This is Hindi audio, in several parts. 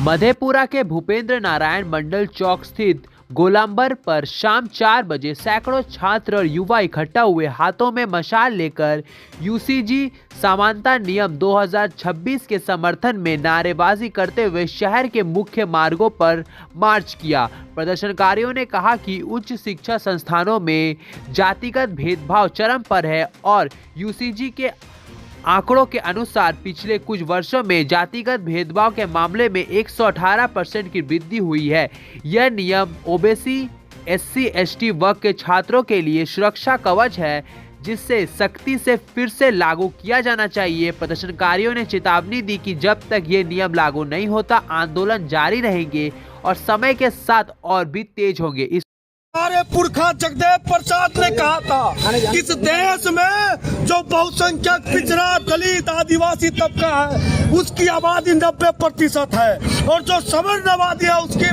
मधेपुरा के भूपेंद्र नारायण मंडल चौक स्थित गोलंबर पर शाम 4 बजे सैकड़ों छात्र और युवा इकट्ठा हुए, हाथों में मशाल लेकर यूजीसी समानता नियम 2026 के समर्थन में नारेबाजी करते हुए शहर के मुख्य मार्गों पर मार्च किया। प्रदर्शनकारियों ने कहा कि उच्च शिक्षा संस्थानों में जातिगत भेदभाव चरम पर है और यूजीसी के आंकड़ों के अनुसार पिछले कुछ वर्षों में जातिगत भेदभाव के मामले में 118% की वृद्धि हुई है। यह नियम ओबीसी, एससी, एसटी वर्ग के छात्रों के लिए सुरक्षा कवच है, जिससे सख्ती से फिर से लागू किया जाना चाहिए। प्रदर्शनकारियों ने चेतावनी दी कि जब तक ये नियम लागू नहीं होता, आंदोलन जारी रहेंगे और समय के साथ और भी तेज होंगे। हमारे पुरखा जगदेव प्रसाद ने कहा था, इस देश में जो बहुसंख्यक पिछड़ा दलित आदिवासी तबका है उसकी आबादी 90% है और जो सवर्ण आबादी है उसकी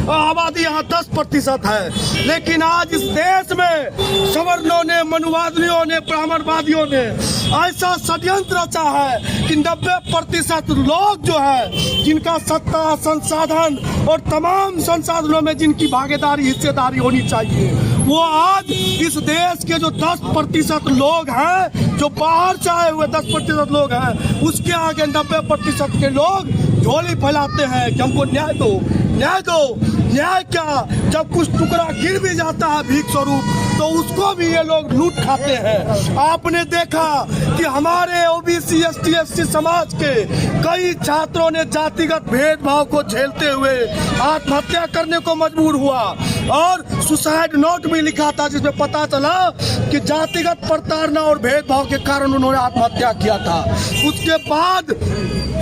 आबादी यहाँ 10% है। लेकिन आज इस देश में सवर्णों ने, मनुवादियों ने, ब्राह्मणवादियों ने ऐसा षड्यंत्र रचा है कि 90% लोग जो है, जिनका सत्ता, संसाधन और तमाम संसाधनों में जिनकी भागीदारी, हिस्सेदारी होनी चाहिए, वो आज इस देश के जो 10% लोग हैं, जो बाहर से आए हुए 10% लोग हैं, उसके आगे 90% के लोग झोली फैलाते हैं कि हमको न्याय दो, न्याय दो। न्याय क्या, जब कुछ टुकड़ा गिर भी जाता है भीख स्वरूप, तो उसको भी ये लोग लूट खाते हैं। आपने देखा कि हमारे ओबीसी, एसटी, एससी समाज के कई छात्रों ने जातिगत भेदभाव को झेलते हुए आत्महत्या करने को मजबूर हुआ और सुसाइड नोट भी लिखा था, जिसमें पता चला कि जातिगत प्रताड़ना और भेदभाव के कारण उन्होंने आत्महत्या किया था। उसके बाद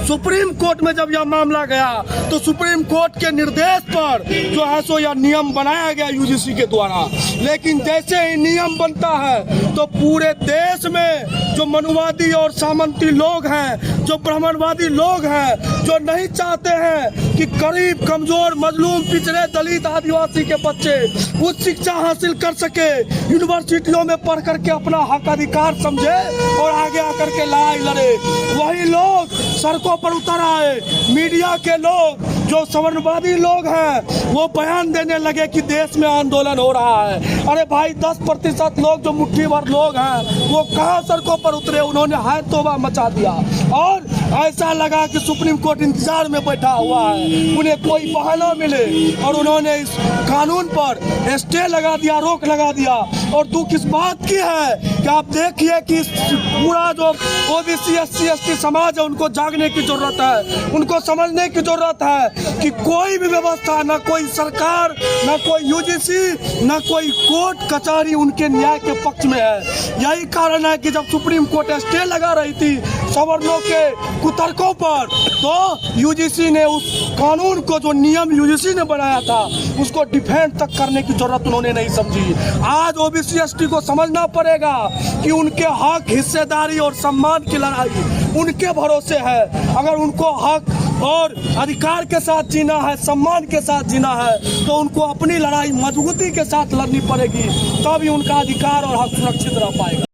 सुप्रीम कोर्ट में जब यह मामला गया तो सुप्रीम कोर्ट के निर्देश पर जो है सो यह नियम बनाया गया यूजीसी के द्वारा। लेकिन जैसे ही नियम बनता है तो पूरे देश में जो मनुवादी और सामंती लोग हैं, जो ब्राह्मणवादी लोग हैं, जो नहीं चाहते हैं कि गरीब, कमजोर, मजलूम, पिछड़े, दलित, आदिवासी के बच्चे उच्च शिक्षा हासिल कर सके, यूनिवर्सिटियों में पढ़ करके अपना हक अधिकार समझे और आगे आकर के लड़ाई लड़े, वही लोग सड़कों पर उतर आए। मीडिया के लोग, जो सवर्णवादी लोग हैं, वो बयान देने लगे कि देश में आंदोलन हो रहा है। अरे भाई, 10% लोग, जो मुट्ठी भर लोग हैं, वो कहाँ सड़कों पर उतरे? उन्होंने हाय तौबा मचा दिया और ऐसा लगा कि सुप्रीम कोर्ट इंतजार में बैठा हुआ है, उन्हें कोई बहाना मिले, और उन्होंने इस कानून पर स्टे लगा दिया, रोक लगा दिया। और दुख इस बात की है कि आप देखिए कि पूरा जो ओबीसी, एससी, एसटी समाज है, उनको जागने की जरूरत है, उनको समझने की जरूरत है कि कोई भी व्यवस्था, ना कोई सरकार, ना कोई यूजीसी, ना कोई कोर्ट कचहरी उनके न्याय के पक्ष में है। यही कारण है कि जब सुप्रीम कोर्ट स्टे लगा रही थी सवर्णों के कुतर्कों पर, तो यूजीसी ने उस कानून को, जो नियम यूजीसी ने बनाया था, उसको डिफेंड तक करने की जरूरत उन्होंने नहीं समझी। आज ओबीसी, एसटी को समझना पड़ेगा कि उनके हक, हिस्सेदारी और सम्मान की लड़ाई उनके भरोसे है। अगर उनको हक और अधिकार के साथ जीना है, सम्मान के साथ जीना है, तो उनको अपनी लड़ाई मजबूती के साथ लड़नी पड़ेगी, तभी उनका अधिकार और हक सुरक्षित रह पाएगा।